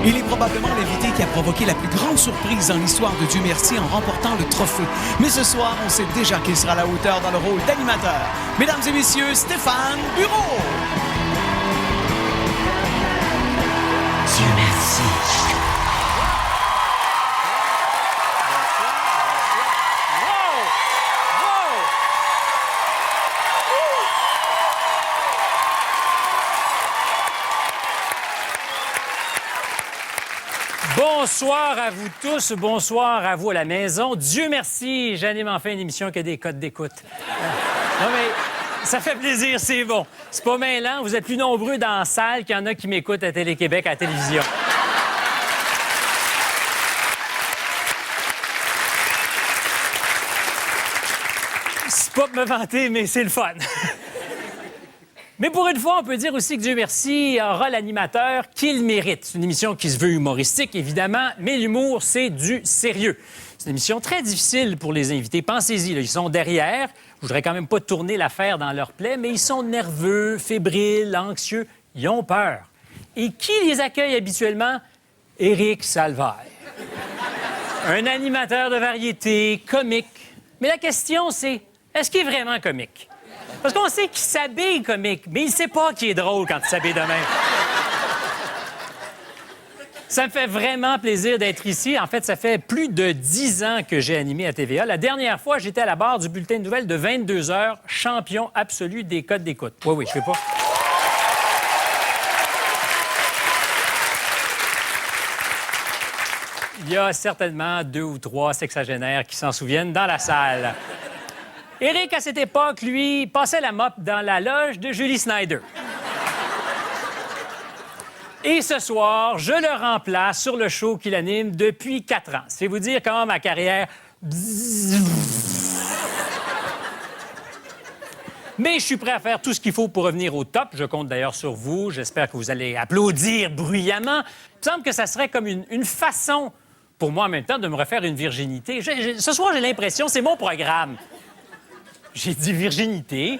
Il est probablement l'invité qui a provoqué la plus grande surprise dans l'histoire de Dieu merci en remportant le trophée. Mais ce soir, on sait déjà qu'il sera à la hauteur dans le rôle d'animateur. Mesdames et messieurs, Stéphane Bureau! Dieu merci. Bonsoir à vous tous, bonsoir à vous à la maison. Dieu merci, j'anime enfin une émission qui a des codes d'écoute. Non mais, ça fait plaisir, c'est bon. C'est pas mêlant, vous êtes plus nombreux dans la salle qu'il y en a qui m'écoutent à Télé-Québec, à la télévision. C'est pas pour me vanter, mais c'est le fun. Mais pour une fois, on peut dire aussi que Dieu merci aura l'animateur qu'il mérite. C'est une émission qui se veut humoristique, évidemment, mais l'humour, c'est du sérieux. C'est une émission très difficile pour les invités. Pensez-y, là, ils sont derrière. Je voudrais quand même pas tourner l'affaire dans leur plaie, mais ils sont nerveux, fébriles, anxieux. Ils ont peur. Et qui les accueille habituellement? Éric Salvaire. Un animateur de variété, comique. Mais la question, c'est, est-ce qu'il est vraiment comique? Parce qu'on sait qu'il s'habille comique, mais il ne sait pas qu'il est drôle quand il s'habille de même. Ça me fait vraiment plaisir d'être ici. En fait, ça fait plus de 10 ans que j'ai animé à TVA. La dernière fois, j'étais à la barre du bulletin de nouvelles de 22 heures, champion absolu des codes d'écoute. Oui, je ne fais pas. Il y a certainement 2 ou 3 sexagénaires qui s'en souviennent dans la salle. Éric, à cette époque, lui, passait la mop dans la loge de Julie Snyder. Et ce soir, je le remplace sur le show qu'il anime depuis 4 ans. C'est vous dire comment ma carrière... Mais je suis prêt à faire tout ce qu'il faut pour revenir au top. Je compte d'ailleurs sur vous. J'espère que vous allez applaudir bruyamment. Il me semble que ça serait comme une façon, pour moi en même temps, de me refaire une virginité. Ce soir, j'ai l'impression, c'est mon programme. J'ai dit virginité,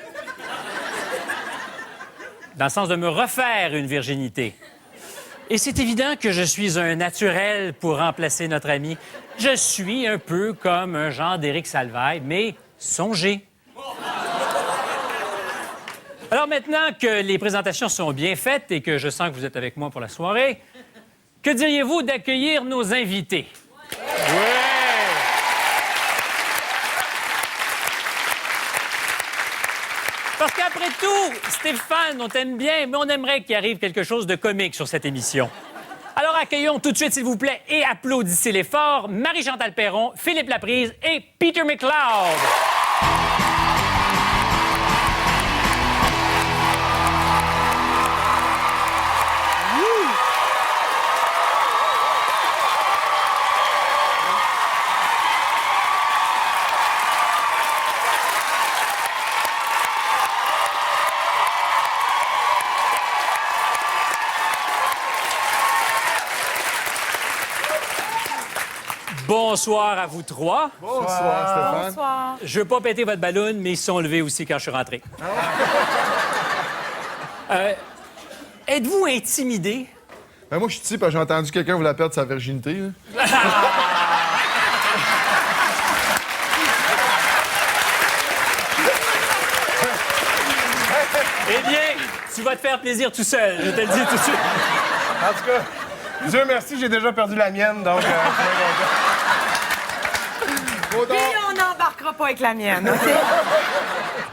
dans le sens de me refaire une virginité. Et c'est évident que je suis un naturel pour remplacer notre ami. Je suis un peu comme un genre d'Éric Salvaire, mais songez. Alors maintenant que les présentations sont bien faites et que je sens que vous êtes avec moi pour la soirée, que diriez-vous d'accueillir nos invités? Ouais! Parce qu'après tout, Stéphane, on t'aime bien, mais on aimerait qu'il arrive quelque chose de comique sur cette émission. Alors accueillons tout de suite, s'il vous plaît, et applaudissez-les fort, Marie-Chantal Perron, Philippe Laprise et Peter McLeod. Bonsoir à vous trois. Bonsoir, Stéphane. Bonsoir. Je veux pas péter votre ballon, mais ils se sont levés aussi quand je suis rentré. Êtes-vous intimidé? Ben moi, je suis ici parce que j'ai entendu quelqu'un vouloir perdre sa virginité. Là. Eh bien, tu vas te faire plaisir tout seul, je te le dis tout de suite. En tout cas, Dieu merci, j'ai déjà perdu la mienne, donc... Puis on n'embarquera pas avec la mienne, OK?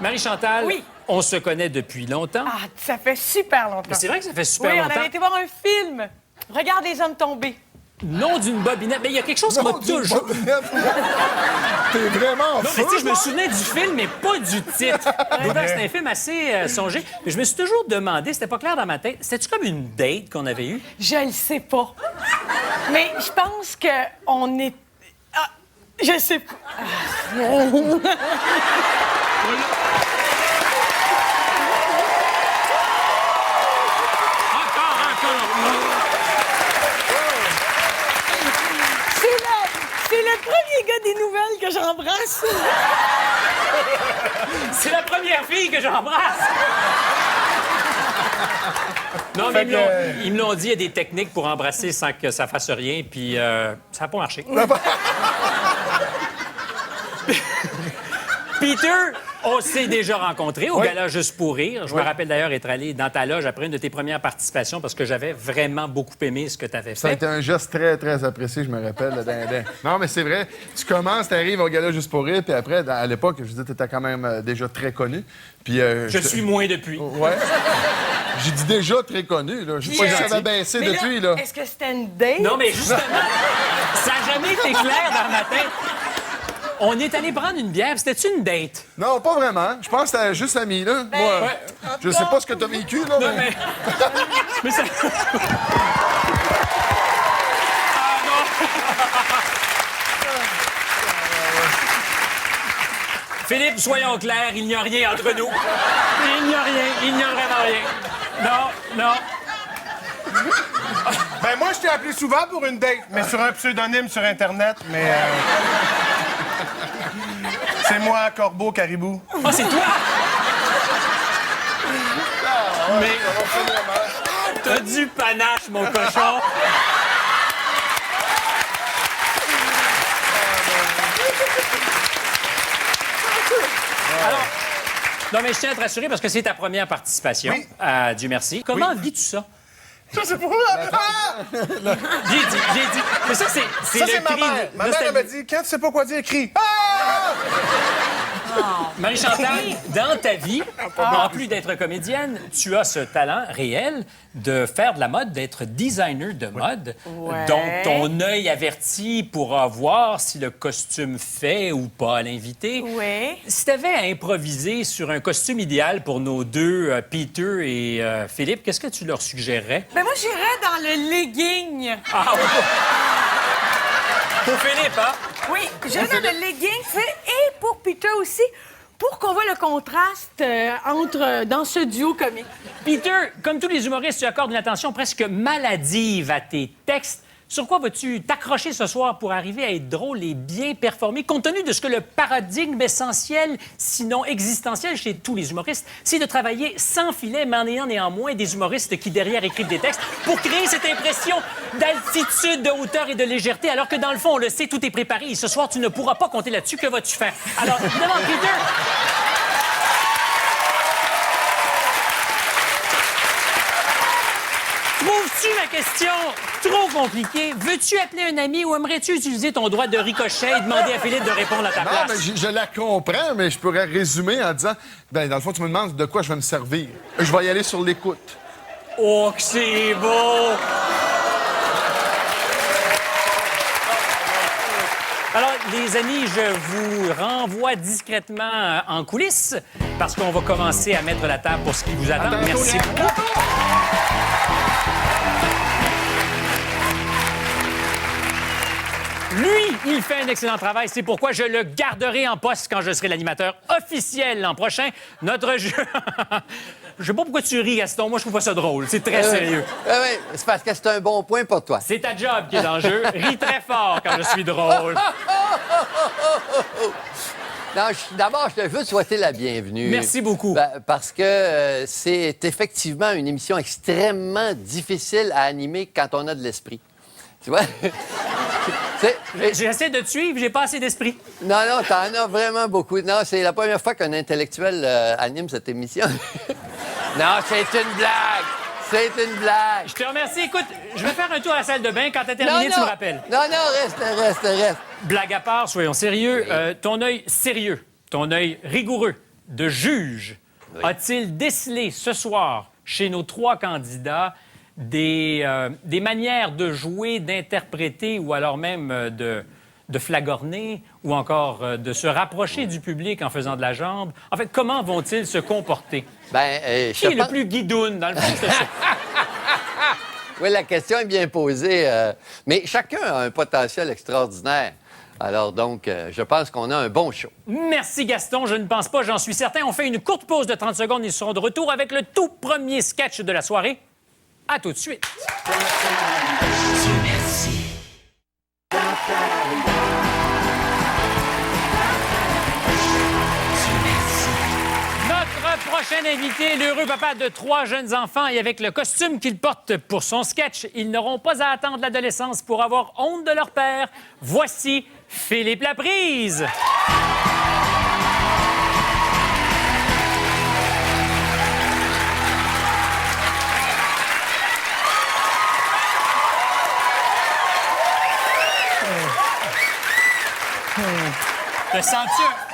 Marie-Chantal, Oui. on se connaît depuis longtemps. Ah, ça fait super longtemps. Mais c'est vrai que ça fait super Oui, on longtemps. avait été voir un film. Regarde les hommes tombés. Non d'une bobinette. Mais il y a quelque chose qui m'a toujours... T'es vraiment Non, mais fou, tu sais, je me moi. souvenais du film, mais pas du titre. D'autant que c'est un film assez songé. Mais je me suis toujours demandé, c'était pas clair dans ma tête, c'était-tu comme une date qu'on avait eue? Je le sais pas. Mais je pense qu'on est... Ah, je sais pas. C'est le premier gars des nouvelles que j'embrasse. C'est la première fille que j'embrasse! Non, mais Fait que- ils me l'ont dit, il y a des techniques pour embrasser sans que ça fasse rien, puis ça n'a pas marché. Peter, on s'est déjà rencontrés au gala Juste pour rire. Je me rappelle d'ailleurs être allé dans ta loge après une de tes premières participations parce que j'avais vraiment beaucoup aimé ce que tu avais Ça a fait. été un geste très, très apprécié, je me rappelle. Non, mais c'est vrai. Tu commences, tu arrives au gala Juste pour rire, puis après, à l'époque, je veux dire, tu étais quand même déjà très connu. Puis, Je suis moins depuis. Ouais. J'ai dit déjà très connu, là. Je sais pas si ça va baisser Mais depuis, là. Est-ce que c'était une date? Non, mais justement, ça n'a jamais été clair dans ma tête. On est allé prendre une bière. C'était-tu une date? Non, pas vraiment. Je pense que c'était juste ami, là. Ben, Moi, ouais. je sais pas ce que t'as vécu, là. Non, mais... mais ça... Ah non! Philippe, soyons clairs, il n'y a rien entre nous. Il n'y a vraiment rien. Non. Ben, moi, je t'ai appelé souvent pour une date, mais sur un pseudonyme sur Internet, mais... C'est moi, Corbeau Caribou. Ah, c'est toi! Mais... T'as du panache, mon cochon. Alors, non, mais je tiens à te rassurer parce que c'est ta première participation. Oui. Dieu merci. Comment vis-tu ça? Je sais pas. Ah! J'ai dit. Mais ça, c'est Ça, le c'est ma cri mère. de Ma mère, elle m'a dit, quand tu sais pas quoi dire, crie. Ah! Marie-Chantal, dans ta vie, en plus d'être comédienne, tu as ce talent réel de faire de la mode, d'être designer de mode. Ouais. Donc, ton œil averti pourra voir si le costume fait ou pas l'invité. Oui. Si tu avais à improviser sur un costume idéal pour nos deux, Peter et Philippe, qu'est-ce que tu leur suggérerais? Ben moi, j'irais dans le legging. Ah, oui. Pour Philippe, hein? Oui, j'irais dans le legging et pour Peter aussi, pour qu'on voit le contraste dans ce duo comique. Peter, comme tous les humoristes, tu accordes une attention presque maladive à tes textes. Sur quoi vas-tu t'accrocher ce soir pour arriver à être drôle et bien performer, compte tenu de ce que le paradigme essentiel, sinon existentiel chez tous les humoristes, c'est de travailler sans filet, mais en ayant néanmoins des humoristes qui, derrière, écrivent des textes pour créer cette impression d'altitude, de hauteur et de légèreté, alors que, dans le fond, on le sait, tout est préparé et ce soir, tu ne pourras pas compter là-dessus. Que vas-tu faire? Alors, évidemment, Peter... Trouves-tu ma question trop compliquée? Veux-tu appeler un ami ou aimerais-tu utiliser ton droit de ricochet et demander à Philippe de répondre à ta Non, place? mais je la comprends, mais je pourrais résumer en disant, ben dans le fond, tu me demandes de quoi je vais me servir. Je vais y aller sur l'écoute. Oh, que c'est beau! Alors, les amis, je vous renvoie discrètement en coulisses parce qu'on va commencer à mettre la table pour ce qui vous attend. Merci beaucoup. Lui, il fait un excellent travail. C'est pourquoi je le garderai en poste quand je serai l'animateur officiel l'an prochain. Notre jeu... Je sais pas pourquoi tu ris, Gaston. Moi, je trouve pas ça drôle. C'est très sérieux. Oui, c'est parce que c'est un bon point pour toi. C'est ta job qui est en jeu. Ris très fort quand je suis drôle. Non, d'abord, je te veux te souhaiter la bienvenue. Merci beaucoup. Parce que c'est effectivement une émission extrêmement difficile à animer quand on a de l'esprit. Tu vois? J'essaie de te suivre, j'ai pas assez d'esprit. Non, t'en as vraiment beaucoup. Non, c'est la première fois qu'un intellectuel anime cette émission. Non, c'est une blague! C'est une blague! Je te remercie. Écoute, je vais faire un tour à la salle de bain. Quand t'as terminé, tu me rappelles. Non, reste. Blague à part, soyons sérieux. Ton œil sérieux, ton œil rigoureux de juge, a-t-il décelé ce soir, chez nos trois candidats, des manières de jouer, d'interpréter ou alors même de flagorner ou encore de se rapprocher du public en faisant de la jambe? En fait, comment vont-ils se comporter? Qui est le plus guidoune, dans le fond? C'est ça. Oui, la question est bien posée. Mais chacun a un potentiel extraordinaire. Alors donc, je pense qu'on a un bon show. Merci, Gaston. Je ne pense pas, j'en suis certain. On fait une courte pause de 30 secondes. Ils seront de retour avec le tout premier sketch de la soirée. À tout de suite. Notre prochain invité, l'heureux papa de 3 jeunes enfants et avec le costume qu'il porte pour son sketch, ils n'auront pas à attendre l'adolescence pour avoir honte de leur père. Voici Philippe Laprise.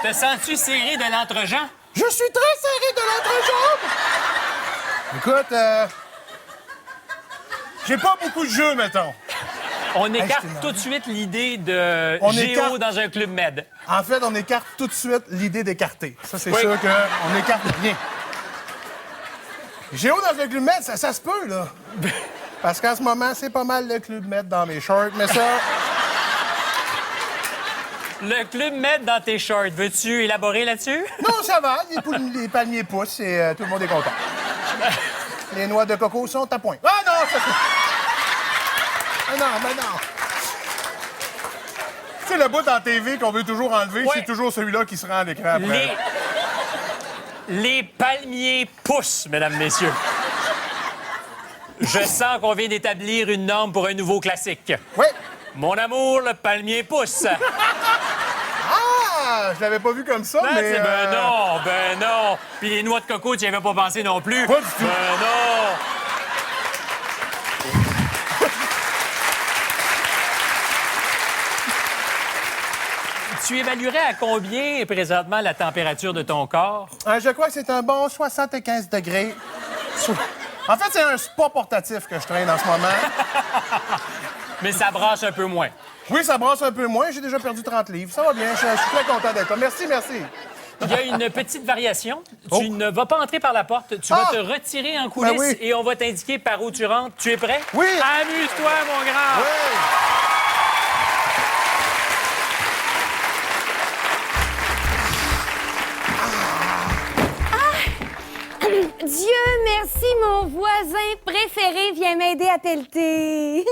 Te sens-tu serré de l'entre-gens? Je suis très serré de l'entrejambe! Écoute, j'ai pas beaucoup de jeux, mettons. On écarte j'étais tout de suite l'idée de On Géo écarte- dans un club med. En fait, on écarte tout de suite l'idée d'écarter. Ça, c'est Oui. sûr qu'on n'écarte rien. Géo dans un club med, ça se peut, là. Parce qu'en ce moment, c'est pas mal le club med dans mes shorts, mais ça... Le club med dans tes shorts, veux-tu élaborer là-dessus? Non, ça va. Les palmiers poussent et tout le monde est content. Les noix de coco sont à point. Ah non, ça Ah non, mais non. Tu sais, le bout en TV qu'on veut toujours enlever, Ouais. c'est toujours celui-là qui se rend à l'écran après. Les palmiers poussent, mesdames, messieurs. Je sens qu'on vient d'établir une norme pour un nouveau classique. Oui. Mon amour, le palmier pousse. Ah, je l'avais pas vu comme ça, mais... Ben non. Puis les noix de coco, tu n'y avais pas pensé non plus. Pas du tout. Ben non. Tu évaluerais à combien présentement la température de ton corps? Je crois que c'est un bon 75 degrés. En fait, c'est un spa portatif que je traîne en ce moment. Mais ça brasse un peu moins. Oui, ça brasse un peu moins. J'ai déjà perdu 30 livres. Ça va bien. Je suis très content d'être là. Merci, merci. Il y a une petite variation. Oh. Tu ne vas pas entrer par la porte. Tu vas te retirer en coulisses oui. et on va t'indiquer par où tu rentres. Tu es prêt? Oui. Amuse-toi, mon grand. Dieu merci, mon voisin préféré vient m'aider à pelleter.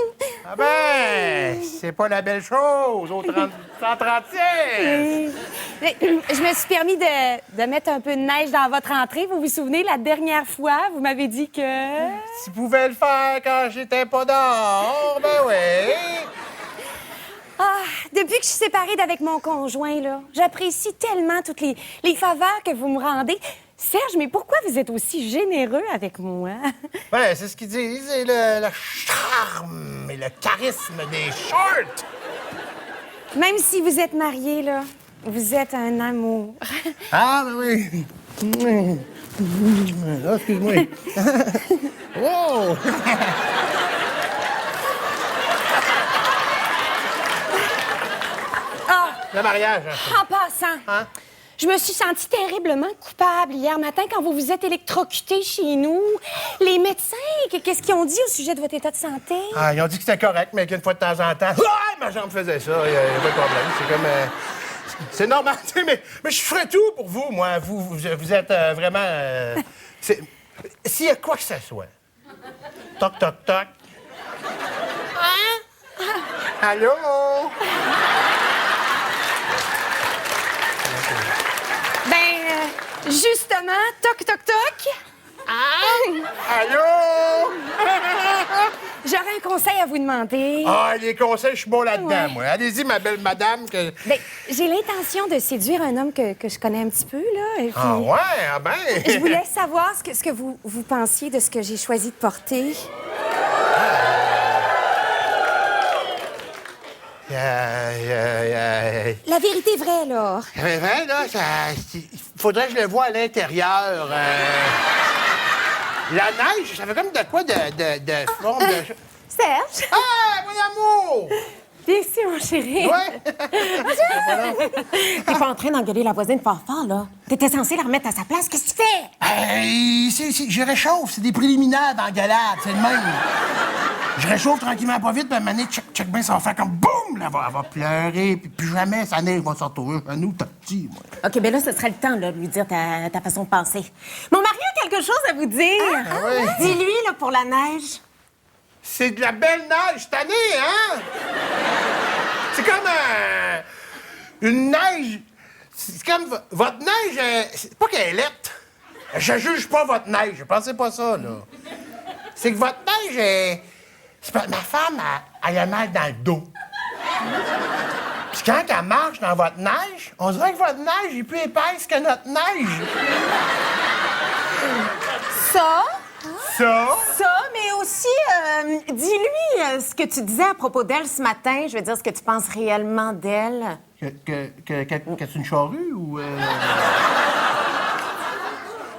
Ah ben, c'est pas la belle chose au 136. Mais, je me suis permis de mettre un peu de neige dans votre entrée. Vous vous souvenez, la dernière fois, vous m'avez dit que... Tu pouvais le faire quand j'étais pas dehors, ben oui. Ah, depuis que je suis séparée d'avec mon conjoint, là, j'apprécie tellement toutes les faveurs que vous me rendez. Serge, mais pourquoi vous êtes aussi généreux avec moi? Ben, c'est ce qu'ils disent, c'est le charme et le charisme des shorts. Même si vous êtes marié, là, vous êtes un amour. Ah, ben oui. Ah, excuse-moi. Wow! Ah, Le mariage. en passant, Hein? je me suis sentie terriblement coupable hier matin quand vous vous êtes électrocuté chez nous. Les médecins, qu'est-ce qu'ils ont dit au sujet de votre état de santé? Ah, ils ont dit que c'était correct, mais qu'une fois de temps en temps, ma jambe faisait ça, il n'y a pas de problème. C'est comme... c'est normal, tu sais, mais je ferais tout pour vous, moi. Vous êtes vraiment... S'il y a quoi que ce soit, toc, toc, toc. Hein? Allô? Ben, justement, toc, toc, toc. Allô? J'aurais un conseil à vous demander. Ah, les conseils, je suis bon là-dedans, Ouais. moi. Allez-y, ma belle madame. Que... Ben, j'ai l'intention de séduire un homme que je connais un petit peu, là. Et puis, Ah ouais, ah ben... je voulais savoir ce que vous pensiez de ce que j'ai choisi de porter. La vérité vraie, là. Mais vrai, là, il faudrait que je le voie à l'intérieur. La neige, ça fait comme de quoi de forme de... Serge? Ah, mon amour! Bien sûr, mon chéri. Ouais? T'es pas en train d'engueuler la voisine fort, là. T'étais censé la remettre à sa place. Qu'est-ce que tu fais? Je réchauffe, c'est des préliminaires d'engueulade, c'est le même. Je réchauffe tranquillement pas vite, puis à un moment donné, check bien, ça va faire comme boum! Là, elle va pleurer, puis plus jamais sa neige va se retrouver à nous, t'as petit, moi. OK, ben là, ce serait le temps, là, de lui dire ta façon de penser. Mon mari a quelque chose à vous dire. oui? Dis-lui, là, pour la neige. C'est de la belle neige cette année, hein? C'est comme une neige... C'est comme votre neige... c'est pas qu'elle est laite. Je juge pas votre neige. Pensez pas ça, là. C'est que votre neige est... Ma femme, elle a mal dans le dos. Puis quand elle marche dans votre neige, on dirait que votre neige est plus épaisse que notre neige. Ça, mais aussi, dis-lui ce que tu disais à propos d'elle ce matin. Je veux dire, ce que tu penses réellement d'elle. Que c'est une charrue ou...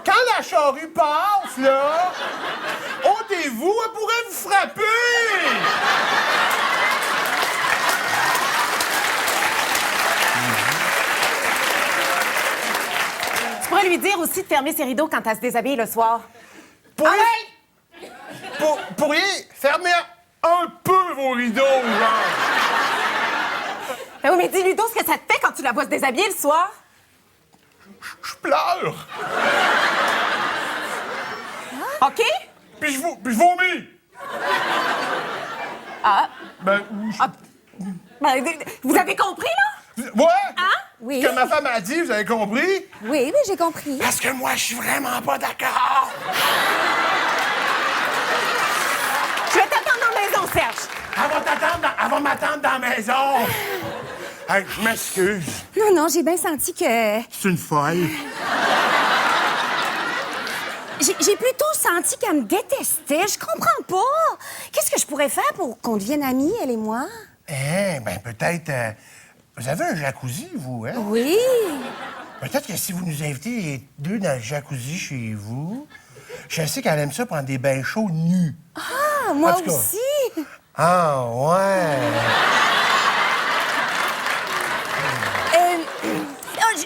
Quand la charrue passe, là, ôtez-vous, elle pourrait vous frapper! Tu pourrais lui dire aussi de fermer ses rideaux quand elle se déshabille le soir. Pourriez fermer un peu vos rideaux, genre. Ben oui, mais dis-lui donc ce que ça te fait quand tu la vois se déshabiller le soir. Je pleure. OK? Puis je vomis. Ah. Ben, Ben, vous avez compris, là? ouais. Hein? Oui. Ce que ma femme a dit, vous avez compris? Oui, j'ai compris. Parce que moi, je suis vraiment pas d'accord. Je vais t'attendre dans la maison, Serge. Elle va m'attendre dans la maison. Hey, je m'excuse. Non, j'ai bien senti que... C'est une folle. J'ai plutôt senti qu'elle me détestait. Je comprends pas. Qu'est-ce que je pourrais faire pour qu'on devienne amis, elle et moi? Ben peut-être... vous avez un jacuzzi, vous, hein? Oui. Peut-être que si vous nous invitez les deux dans le jacuzzi chez vous, je sais qu'elle aime ça prendre des bains chauds nus. Ah, moi En tout cas. aussi. Ah, ouais.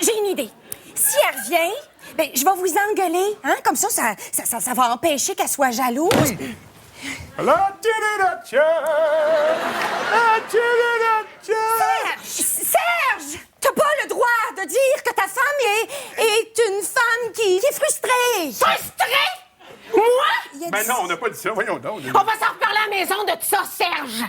J'ai une idée. Si elle revient, ben, je vais vous engueuler, hein? Comme ça va empêcher qu'elle soit jalouse. Serge! T'as pas le droit de dire que ta femme est une femme qui est frustrée. Frustré? Moi? Il a Ben dit- non, on n'a pas dit ça. Voyons donc. On va s'en reparler à la maison de tout ça, Serge.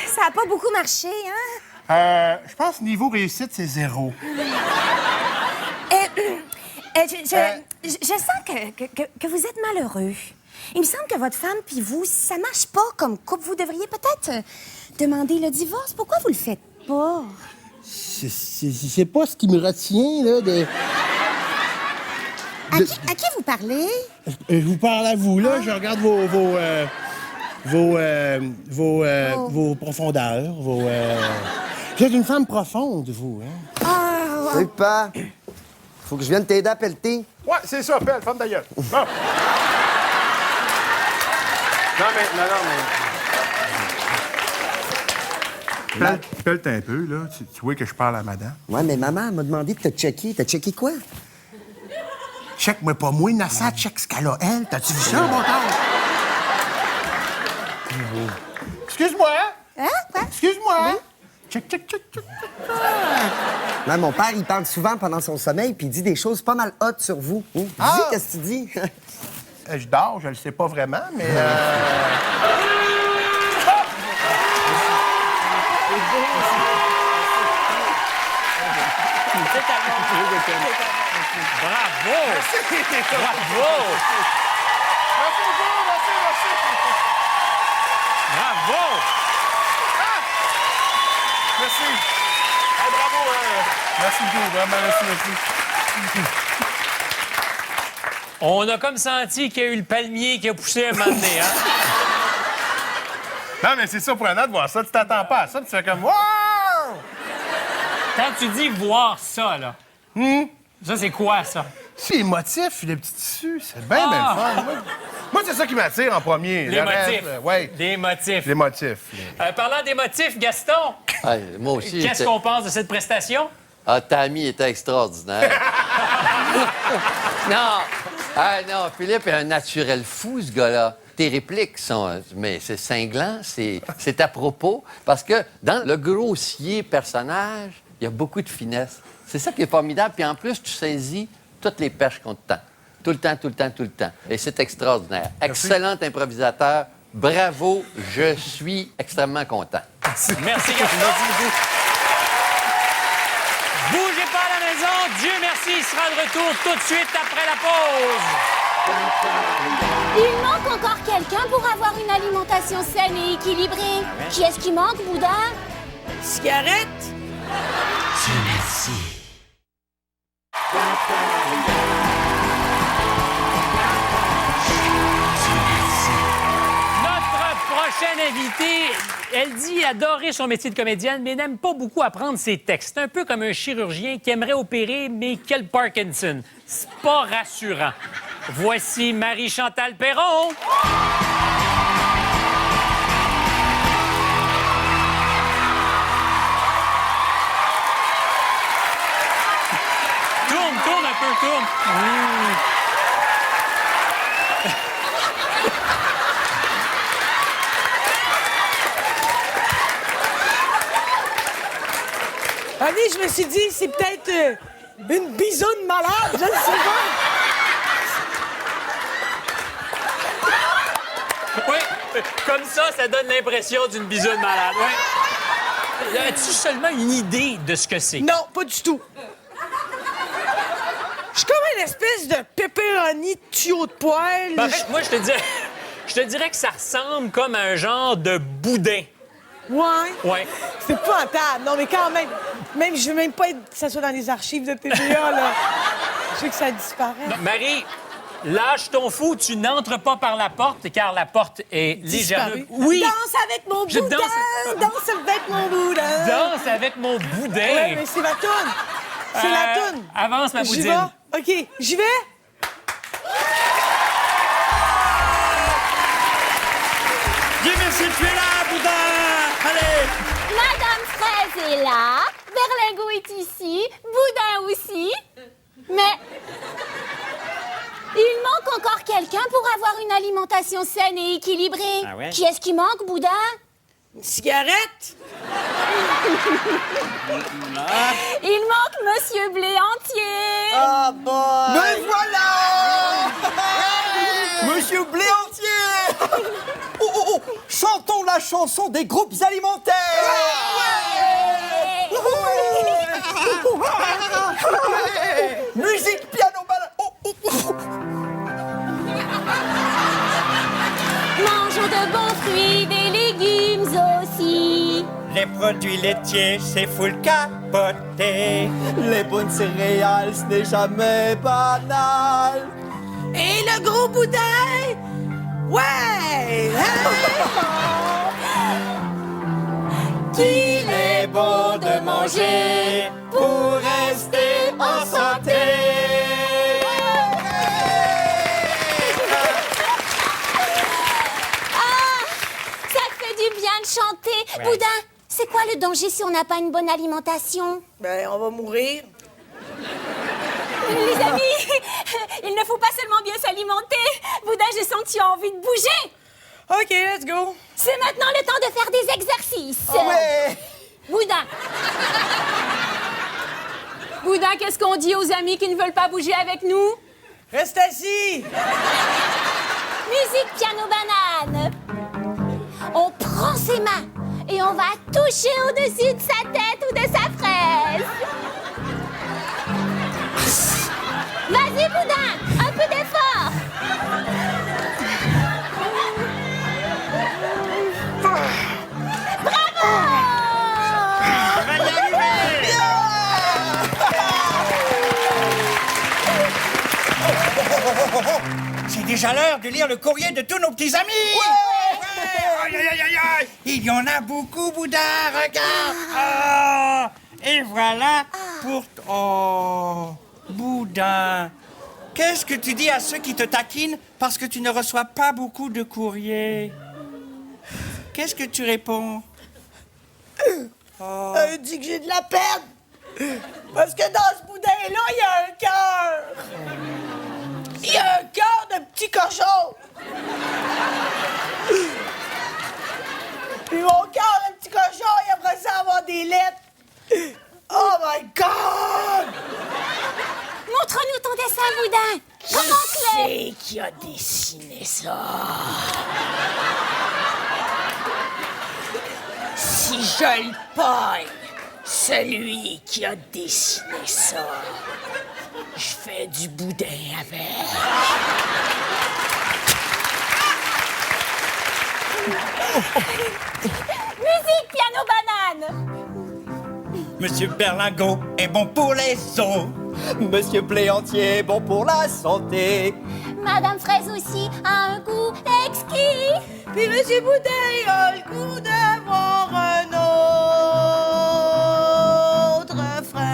Ça a pas beaucoup marché, hein? Je pense que niveau réussite, c'est 0. Je sens que vous êtes malheureux. Il me semble que votre femme puis vous, ça marche pas comme couple. Vous devriez peut-être demander le divorce. Pourquoi vous le faites pas? C'est pas ce qui me retient, là, de... À qui vous parlez? Je vous parle à vous, là. Je regarde vos profondeurs, Vous êtes une femme profonde, vous, hein? Salut, pas. Faut que je vienne t'aider à pelleter. Ouais, c'est ça, pelle, femme d'ailleurs. Bon. Non, mais... Pelle un peu, là. Tu vois que je parle à madame. Ouais, mais maman elle m'a demandé de te checker. T'as checké quoi? Check-moi pas moi, Nassa, check ce qu'elle a, elle. T'as-tu vu ça, mon père? Excuse-moi. Hein? Quoi? Excuse-moi. Check. Non, mon père, il parle souvent pendant son sommeil, puis il dit des choses pas mal hot sur vous. Dis, qu'est-ce que tu dis? Je dors, je le sais pas vraiment, mais... Bravo! Bravo! Bravo! Merci. Hey, bravo. Merci beaucoup, vraiment, merci. On a comme senti qu'il y a eu le palmier qui a poussé un moment donné, hein? Non, mais c'est surprenant de voir ça. Tu t'attends pas à ça, tu fais comme... Wow! Quand tu dis voir ça, là, ça, c'est quoi, ça? C'est les motifs, les petits tissus, c'est bien fun. Moi, c'est ça qui m'attire en premier. Les Le reste, motifs. ouais. Les motifs. Les motifs. Parlant des motifs, Gaston, Moi aussi. qu'est-ce qu'on pense de cette prestation? Ah, Tammy était extraordinaire. Non, Philippe est un naturel fou, ce gars-là. Tes répliques sont... Mais c'est cinglant, c'est à propos. Parce que dans le grossier personnage, il y a beaucoup de finesse. C'est ça qui est formidable. Puis en plus, tu saisis toutes les perches qu'on te tend. Tout le temps. Et c'est extraordinaire. Merci. Excellent improvisateur. Bravo. Je suis extrêmement content. Merci, Gaston. Dieu merci, il sera de retour tout de suite après la pause. Il manque encore quelqu'un pour avoir une alimentation saine et équilibrée. Qui est-ce qui manque, Boudin? Cigarette? Dieu merci. Notre prochaine invitée, elle dit adorer son métier de comédienne, mais n'aime pas beaucoup apprendre ses textes. C'est un peu comme un chirurgien qui aimerait opérer, mais qui a le Parkinson. C'est pas rassurant. Voici Marie-Chantal Perron. Tourne un peu, tourne. Allez, je me suis dit, c'est peut-être une bisoune malade, je ne sais pas. Oui, comme ça donne l'impression d'une bisoune malade. Oui. As-tu seulement une idée de ce que c'est? Non, pas du tout. Je suis comme une espèce de pepperoni de tuyau de poêle. En fait, moi, je te dirais que ça ressemble comme un genre de boudin. Ouais. Ouais. C'est pas rentable. Non, mais quand même. Même, je veux même pas être, que ça soit dans les archives de TVA, là. Je veux que ça disparaisse. Marie, lâche ton fou, tu n'entres pas par la porte, car la porte est légèrement... Disparu. Oui! Danse avec mon Je boudin! Danse avec mon boudin! Danse avec mon boudin! Ouais, mais c'est ma toune! C'est la toune! Avance, ma J'y boudine. vais? OK, j'y vais? Dieu merci, tu es là, Boudin! Allez! Madame Fraise est là, Berlingot est ici, Boudin aussi. Mais il manque encore quelqu'un pour avoir une alimentation saine et équilibrée. Ah ouais? Qui est-ce qui manque, Boudin? Une cigarette? Il manque Monsieur Blé entier. Ah, boy! Me voilà! Monsieur Blé entier! Oh, chantons la chanson des groupes alimentaires! Musique, piano, balade. Mangeons de bons fruits, des légumes aussi. Les produits laitiers, c'est full capoté. Les bonnes céréales, ce n'est jamais banal. Et le gros boudin? Ouais! Qu'il est bon de manger pour rester en santé. Ça fait du bien de chanter. Boudin, c'est quoi le danger si on n'a pas une bonne alimentation? Ben, on va mourir. Les amis, il ne faut pas seulement bien s'alimenter. Boudin, je sens que tu as envie de bouger. OK, let's go. C'est maintenant le temps de faire des exercices. Ouais. Boudin. Boudin, qu'est-ce qu'on dit aux amis qui ne veulent pas bouger avec nous? Reste assis. Musique piano banane. On prend ses mains et on va toucher au-dessus de sa tête ou de sa fraise. Vas-y, Boudin, un peu d'effort. C'est déjà l'heure de lire le courrier de tous nos petits amis! Aïe, aïe, aïe, aïe, aïe! Il y en a beaucoup, Boudin, regarde! Ah! Et voilà pour... Oh, Boudin, qu'est-ce que tu dis à ceux qui te taquinent parce que tu ne reçois pas beaucoup de courriers? Qu'est-ce que tu réponds? Elle dit que j'ai de la peine. Parce que dans ce boudin-là, il y a un cœur. Il y a un cœur de petit cochon. Puis mon cœur de petit cochon, il aimerait ça avoir des lettres. Oh my God! Montre-nous ton dessin, Boudin. Montre-le. C'est qui a dessiné ça? Si je le pogne, Celui qui a dessiné ça. Je fais du boudin avec. Musique, piano, banane. Monsieur Berlingot est bon pour les os. Monsieur Pléantier, bon pour la santé. Madame Fraise aussi a un goût exquis. Puis Monsieur Boudin a le goût d'avoir un autre frère.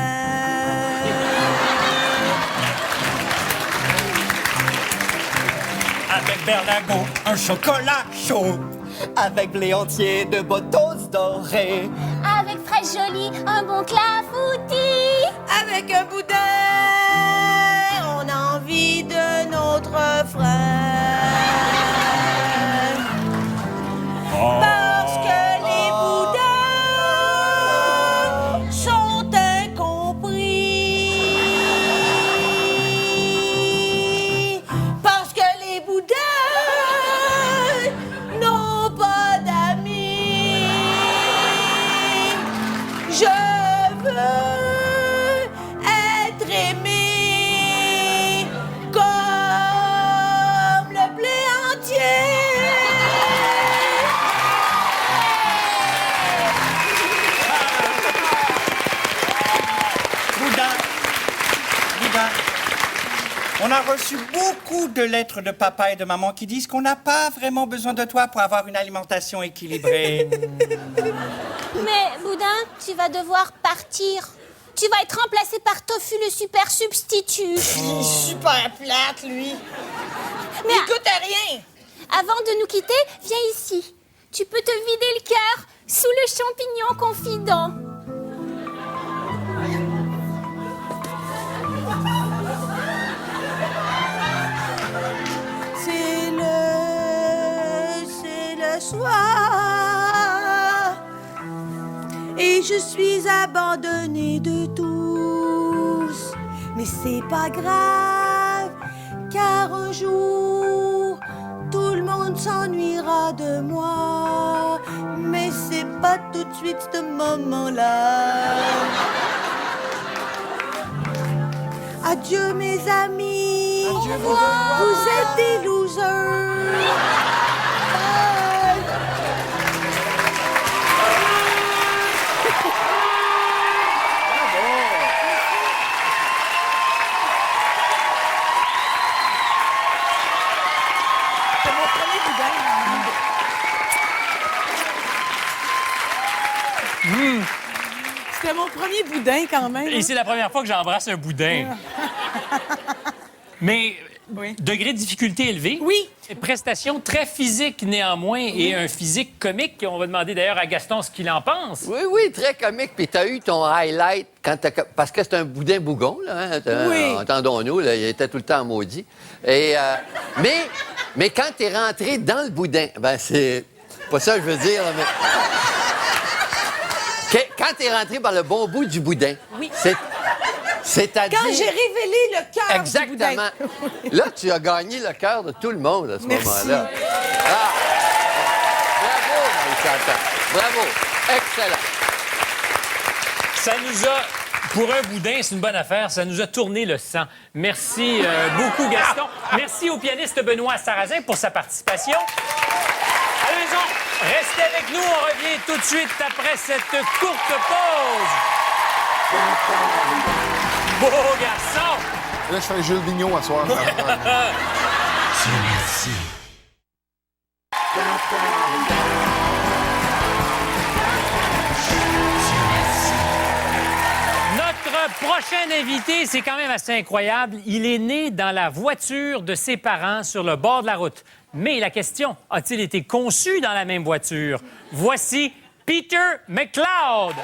Avec Berlingot, un chocolat chaud. Avec Pléantier, de bonnes toasts dorées. Avec Fraise jolie, un bon clafoutis. Avec un boudin, on a envie de notre frère. Parce que les boudins sont incompris. Parce que les boudins n'ont pas d'amis. Je veux être aimé comme le blé entier. Boudin, on a reçu beaucoup de lettres de papa et de maman qui disent qu'on n'a pas vraiment besoin de toi pour avoir une alimentation équilibrée. Mais, Boudin, tu vas devoir partir. Tu vas être remplacé par Tofu, le super substitut. Il est super plate, lui. Mais Il goûte à rien. avant de nous quitter, viens ici. Tu peux te vider le cœur sous le champignon confident. C'est le soir. Et je suis abandonnée de tous. Mais c'est pas grave, car un jour, tout le monde s'ennuiera de moi. Mais c'est pas tout de suite ce moment-là. Adieu mes amis. Adieu, Au revoir. Vous êtes des losers. Bye. C'est mon premier boudin. C'était mon premier boudin, quand même. Et c'est la première fois que j'embrasse un boudin. Mais degré de difficulté élevé. Oui. Prestation très physique néanmoins et un physique comique. On va demander d'ailleurs à Gaston ce qu'il en pense. Oui, oui, très comique. Puis t'as eu ton highlight quand parce que c'est un boudin bougon, là. Hein? Oui. Entendons-nous, là, il était tout le temps maudit. Et, mais quand t'es rentré dans le boudin, ben c'est pas ça que je veux dire, là, mais... Quand t'es rentré par le bon bout du boudin, Oui. c'est-à-dire... Quand j'ai révélé le cœur du boudin. Exactement. Là, tu as gagné le cœur de tout le monde à ce moment-là. Ah. Bravo, Marie-Chantal. Bravo. Excellent. Ça nous a, pour un boudin, c'est une bonne affaire, ça nous a tourné le sang. Merci beaucoup, Gaston. Merci au pianiste Benoît Sarrazin pour sa participation. À la maison, restez avec nous, on revient tout de suite après cette courte pause. Beau garçon! Là, je fais Jules Vigneault à soir. Notre prochain invité, c'est quand même assez incroyable. Il est né dans la voiture de ses parents sur le bord de la route. Mais la question, a-t-il été conçu dans la même voiture? Voici Peter McLeod.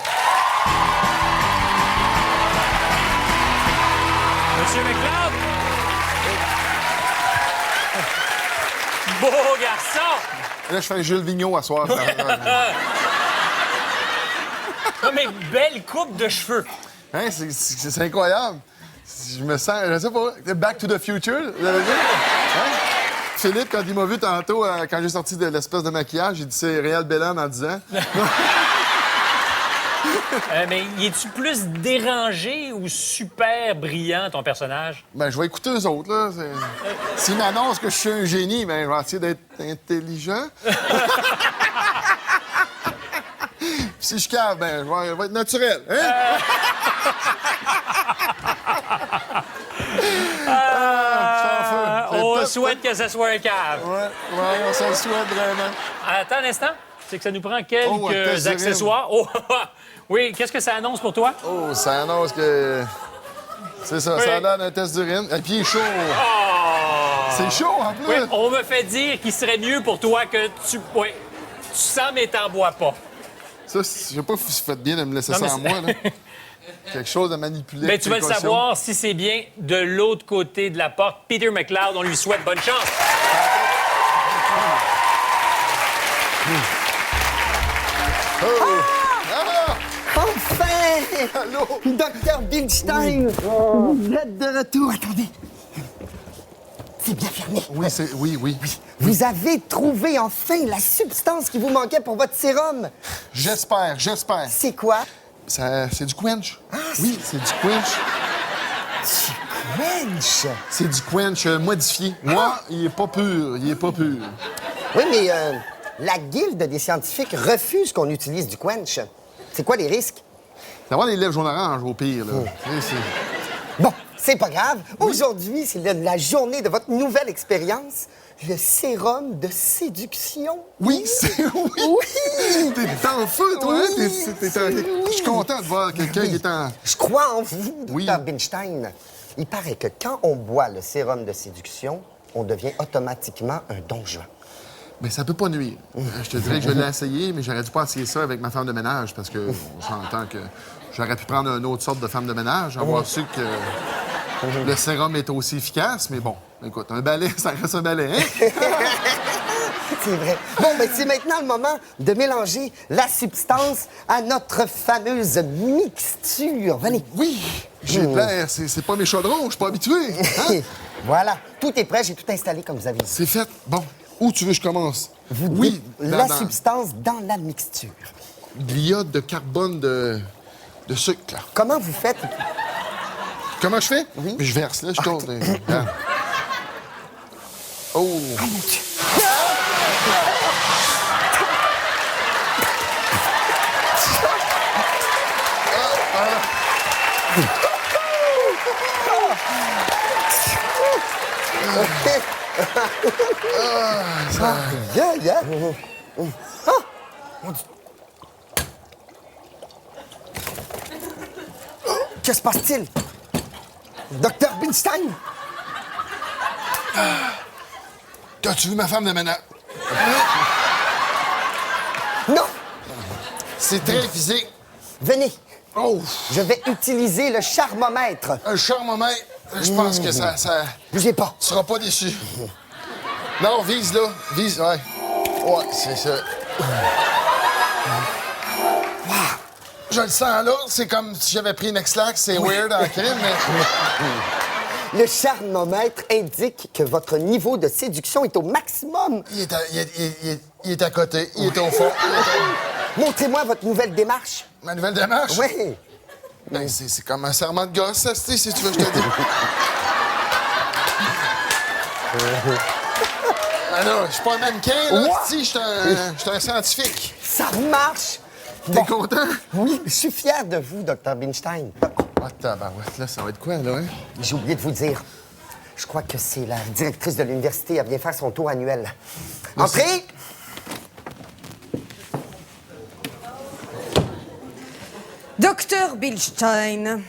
Monsieur McLeod. Beau garçon. Là, je fais Jules Vigneault à soir. Non, mais belle coupe de cheveux. Hein, c'est incroyable. Je me sens, je sais pas, Back to the Future, vous avez vu? Hein? Philippe, quand il m'a vu tantôt, quand j'ai sorti de l'espèce de maquillage, il dit c'est Réal Bellan dans 10 ans. Mais es-tu plus dérangé ou super brillant, ton personnage? Ben, je vais écouter eux autres, là. S'ils m'annoncent que je suis un génie, ben, je vais essayer d'être intelligent. Puis si je cave, ben, je vais être naturel, hein? On souhaite que ce soit un cave. Ouais, on s'en souhaite vraiment. Attends un instant. C'est que ça nous prend quelques Oh, un test d'urine. accessoires. Oh, oui, qu'est-ce que ça annonce pour toi? Oh, ça annonce que... C'est ça, Oui. ça a l'air d'un test d'urine. Et puis, il est chaud. C'est chaud, en plus. Oui, on me fait dire qu'il serait mieux pour toi que tu... Oui, tu sens, mais t'en bois pas. Ça, je sais pas si vous faites bien de me laisser Non, ça mais en moi, là. Quelque chose à manipuler. Mais tu vas le précaution. savoir si c'est bien de l'autre côté de la porte. Peter McLeod, on lui souhaite bonne chance. Ah! Enfin! Allô? Docteur Bilstein! Vous êtes de retour. Attendez. C'est bien fermé. Oui. Vous avez trouvé enfin la substance qui vous manquait pour votre sérum. J'espère. C'est quoi? C'est du quench. Oui, c'est du quench. Quench! C'est du quench modifié. Moi, il est pas pur. Oui, mais la Guilde des scientifiques refuse qu'on utilise du quench. C'est quoi les risques? D'avoir les lèvres jaune-orange, au pire, là. Tu sais, Bon, c'est pas grave. Aujourd'hui, c'est la journée de votre nouvelle expérience, le sérum de séduction. Oui, c'est... Oui! T'es en feu, toi, hein? Je suis content de voir quelqu'un qui est en... Je crois en vous, Oui. Dr. Binstein. Il paraît que quand on boit le sérum de séduction, on devient automatiquement un don Juan. Mais ça peut pas nuire. Je te dirais que je l'ai essayé, mais j'aurais dû pas essayer ça avec ma femme de ménage parce que on s'entend que j'aurais pu prendre une autre sorte de femme de ménage, avoir su que le sérum est aussi efficace, mais bon, écoute, un balai, ça reste un balai, hein? C'est vrai. Bon, ben c'est maintenant le moment de mélanger la substance à notre fameuse mixture. Venez. Oui! J'ai l'air, c'est pas mes chaudrons, je suis pas habitué. Hein? Voilà, tout est prêt, j'ai tout installé comme vous avez dit. C'est fait. Bon, où tu veux que je commence? Oui, la dans substance dans la mixture. l'iode de carbone de sucre, là. Comment vous faites? Comment je fais? Oui. Je verse, là, je tourne. Regarde. Oh! Yeah. Que se passe-t-il? Docteur Binstein? T'as-tu vu ma femme de ménage? Non! C'est très physique. Venez, Oh! je vais utiliser le charmomètre. Un charmomètre. Je pense que ça... Bougez pas. Tu seras pas déçu. Non, vise, là. Vise, ouais. Ouais, c'est ça. Je le sens, là. C'est comme si j'avais pris une X-Lax. C'est weird en crime, mais... Le charmomètre indique que votre niveau de séduction est au maximum. Il est à côté. Il est au fond. Montrez-moi votre nouvelle démarche. Ma nouvelle démarche? Oui. Ben, c'est comme un serment de gosse, ça, si tu veux que je te dise. Ah non, je suis pas un mannequin, là. What? Si, je suis un scientifique. Ça marche. T'es content? Oui, je suis fier de vous, Dr. Binstein. Ah, tabarouette, là, ça va être quoi, là, hein? J'ai oublié de vous dire. Je crois que c'est la directrice de l'université. Elle vient faire son tour annuel. Merci. Entrez! Docteur Bilstein,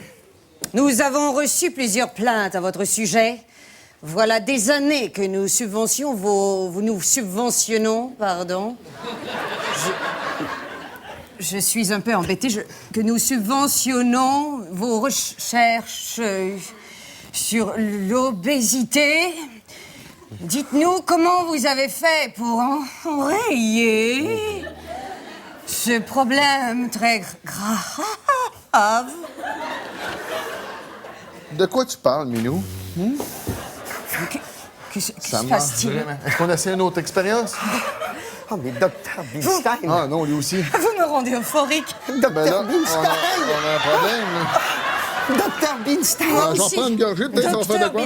nous avons reçu plusieurs plaintes à votre sujet. Voilà des années que nous nous subventionnons, pardon. Je suis un peu embêtée, que nous subventionnons vos recherches sur l'obésité. Dites-nous comment vous avez fait pour enrayer ce problème très grave. De quoi tu parles, Minou? Que se Ça marche passe-t-il? vraiment. Est-ce qu'on essaie une autre expérience? Oh, mais Docteur Bilstein! Ah non, lui aussi. Vous me rendez euphorique. Ben là, Docteur on Bilstein! a un problème, là. Docteur Bilstein! J'en prends une gorgée, peut-être ça va faire de quoi.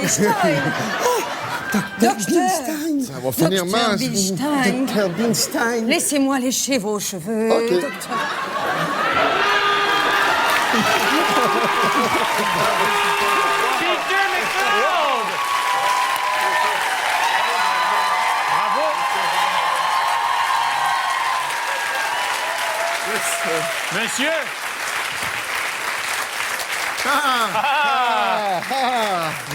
Docteur Bilstein! Ça va finir mal. Bilstein. Docteur Bilstein! Laissez-moi lécher vos cheveux. OK. Docteur. Peter McLeod! Bravo! Monsieur!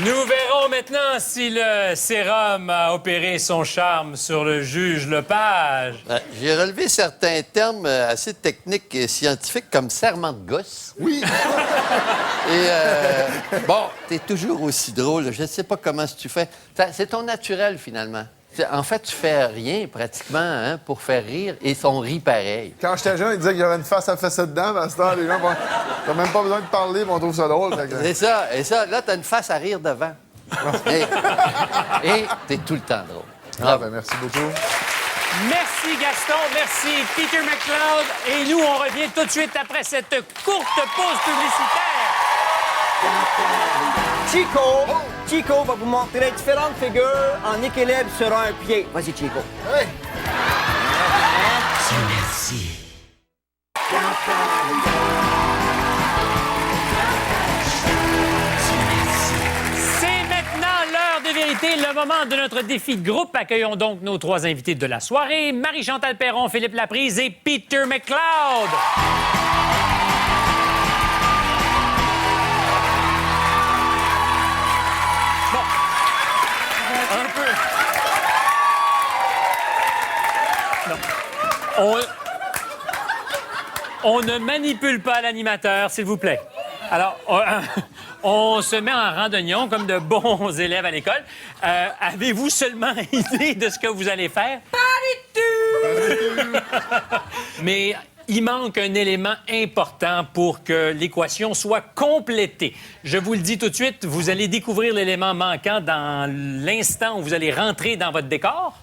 Nous verrons maintenant si le sérum a opéré son charme sur le juge Lepage. J'ai relevé certains termes assez techniques et scientifiques comme serment de gosse. Oui. Et bon, t'es toujours aussi drôle. Je ne sais pas comment tu fais. C'est ton naturel, finalement. En fait, tu fais rien, pratiquement, hein, pour faire rire, et on rit pareil. Quand j'étais jeune, il disait qu'il y avait une face à fesser dedans. À ce temps, les gens, t'as même pas besoin de parler, mais on trouve ça drôle. C'est ça. Et ça, là, t'as une face à rire devant. et t'es tout le temps drôle. Ah, ben merci beaucoup. Merci Gaston, merci Peter McLeod. Et nous, on revient tout de suite après cette courte pause publicitaire. Chico va vous montrer différentes figures en équilibre sur un pied. Vas-y, Chico. Hey. Merci. C'est maintenant l'heure de vérité, le moment de notre défi de groupe. Accueillons donc nos trois invités de la soirée, Marie-Chantal Perron, Philippe Laprise et Peter McLeod. Un peu. Non. On ne manipule pas l'animateur, s'il vous plaît. Alors, on se met en rang d'oignon comme de bons élèves à l'école. Avez-vous seulement idée de ce que vous allez faire? Pas du tout! Mais il manque un élément important pour que l'équation soit complétée. Je vous le dis tout de suite, vous allez découvrir l'élément manquant dans l'instant où vous allez rentrer dans votre décor.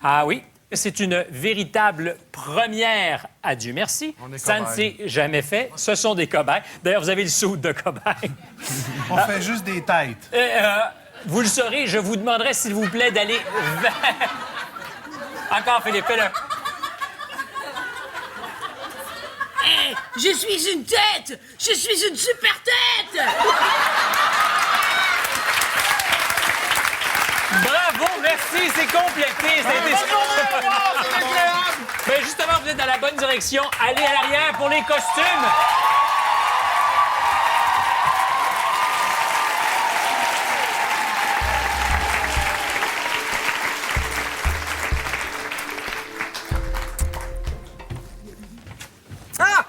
Ah oui, c'est une véritable première à Dieu merci. Ça ne s'est jamais fait. Ce sont des cobayes. D'ailleurs, vous avez le soude de cobaye. On fait juste des têtes. Vous le saurez, je vous demanderai, s'il vous plaît, d'aller vers... Encore, Philippe, fais-le. Hey, je suis une tête! Je suis une super tête! Bravo, merci, c'est complété. Ben justement, vous êtes dans la bonne direction. Allez à l'arrière pour les costumes. Ah!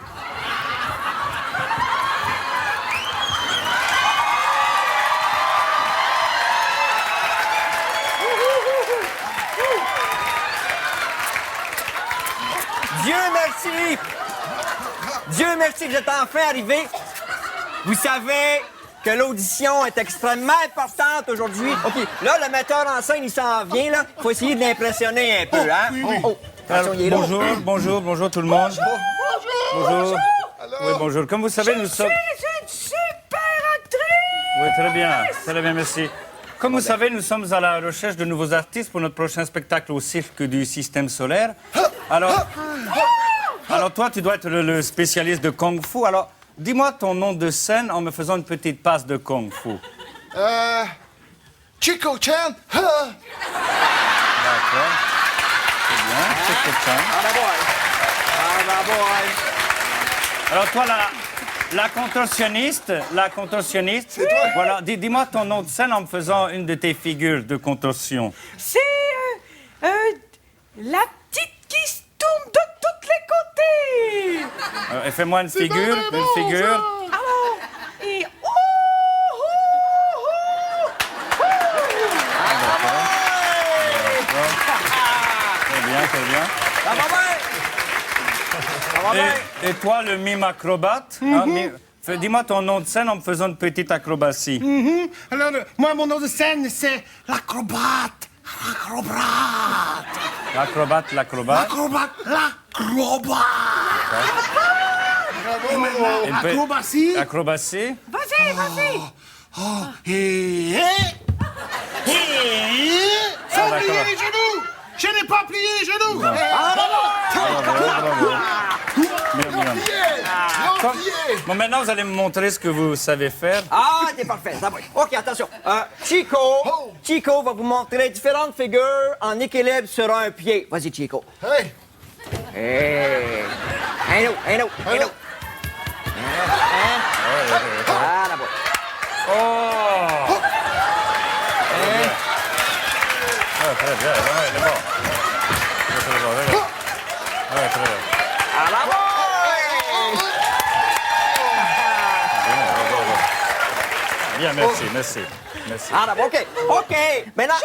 Dieu merci que j'étais enfin arrivé. Vous savez que l'audition est extrêmement importante aujourd'hui. OK, là, le metteur en scène, il s'en vient, là. Faut essayer de l'impressionner un peu, hein? Oui. Oh, attention, il est là. Bonjour tout le monde. Bonjour. Oui, bonjour. Comme vous savez, nous sommes... une super actrice! Oui, très bien, merci. Comme vous savez, nous sommes à la recherche de nouveaux artistes pour notre prochain spectacle au cirque du système solaire. Alors toi, tu dois être le spécialiste de Kung Fu. Alors, dis-moi ton nom de scène en me faisant une petite passe de Kung Fu. Chico Chan. D'accord. C'est bien, Chico Chan. Alors toi, la contorsionniste, C'est toi? Voilà, dis-moi ton nom de scène en me faisant une de tes figures de contorsion. C'est la petite qui se tourne de tous les côtés! Et fais-moi une figure, Alors, et Très bien. Ça va bien? Et toi, le mime acrobate, dis-moi ton nom de scène en me faisant une petite acrobatie. Alors, moi, mon nom de scène, c'est l'acrobate L'acrobate. L'acrobate. Il peut- Acrobatie. Acrobatie. Vas-y. Et... Faut d'accord. plier les genoux. Je n'ai pas plié les genoux. Comme- Bon, maintenant, vous allez me montrer ce que vous savez faire. Ah, t'es parfait. Ça va. OK, attention. Chico va vous montrer différentes figures en équilibre sur un pied. Vas-y, Chico. Hey. Hey. Un autre. Ah, là-bas. Oh! Très bien. Ouais, c'est bon. Ouais, très bien. À là-bas. Bien, merci. Ah, là-bas. OK. Maintenant,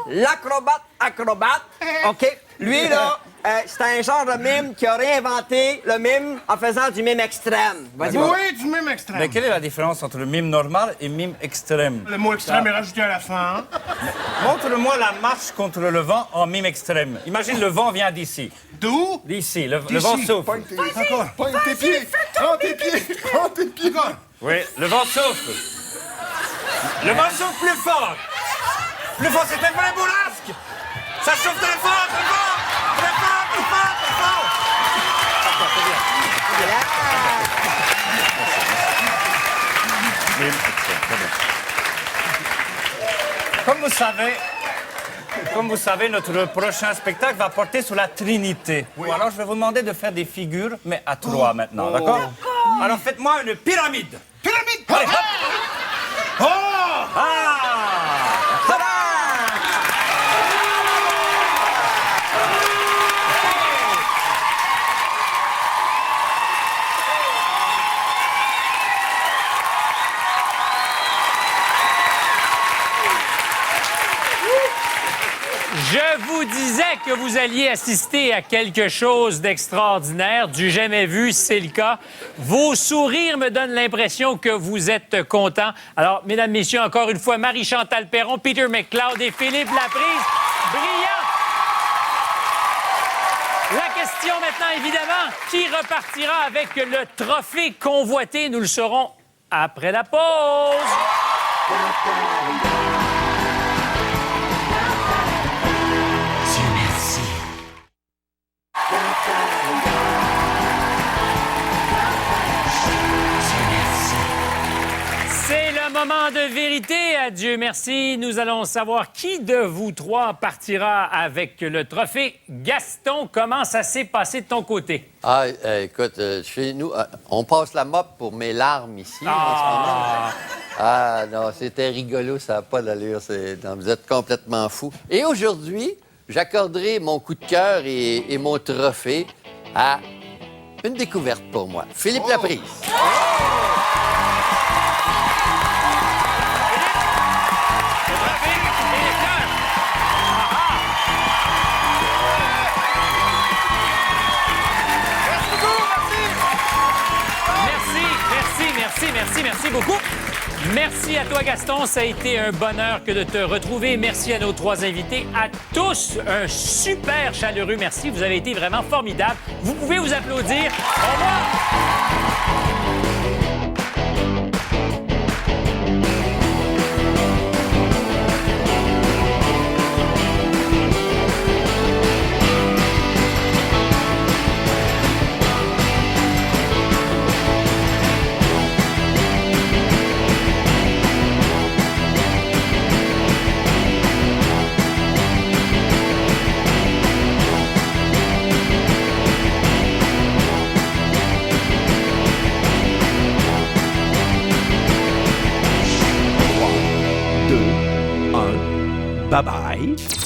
l'acrobate. OK. Lui, là, c'est un genre de mime qui a réinventé le mime en faisant du mime extrême. Vas-y, Oui, du même extrême. Mais quelle est la différence entre le mime normal et mime extrême? Le mot extrême est rajouté à la fin. Montre-moi la marche contre le vent en mime extrême. Imagine, le vent vient d'ici. D'où? D'ici. Le vent souffle. Pointe tes pieds. Prends tes pieds. Oui, le vent souffle. Le vent souffle plus fort. Plus fort, c'est un vrai bourrasque. Ça souffle très fort, plus fort. Comme vous savez, notre prochain spectacle va porter sur la Trinité. Alors, je vais vous demander de faire des figures, mais à trois maintenant, d'accord? Alors, faites-moi une pyramide. Pyramide. Allez, hop. Oh! Ah! Je vous disais que vous alliez assister à quelque chose d'extraordinaire, du jamais vu, c'est le cas. Vos sourires me donnent l'impression que vous êtes contents. Alors, mesdames, messieurs, encore une fois, Marie-Chantal Perron, Peter McLeod et Philippe Laprise. Brillant! La question maintenant, évidemment, qui repartira avec le trophée convoité? Nous le saurons après la pause. C'est le moment de vérité. À Dieu merci. Nous allons savoir qui de vous trois partira avec le trophée. Gaston, comment ça s'est passé de ton côté? Ah, écoute, chez nous, on passe la mop pour mes larmes ici en ce moment. Ah non, c'était rigolo, ça n'a pas d'allure. Non, vous êtes complètement fous. Et aujourd'hui, j'accorderai mon coup de cœur et mon trophée à une découverte pour moi. Philippe Laprise. Merci beaucoup. Merci à toi, Gaston. Ça a été un bonheur que de te retrouver. Merci à nos trois invités. À tous, un super chaleureux merci. Vous avez été vraiment formidables. Vous pouvez vous applaudir. Au revoir. Bye-bye.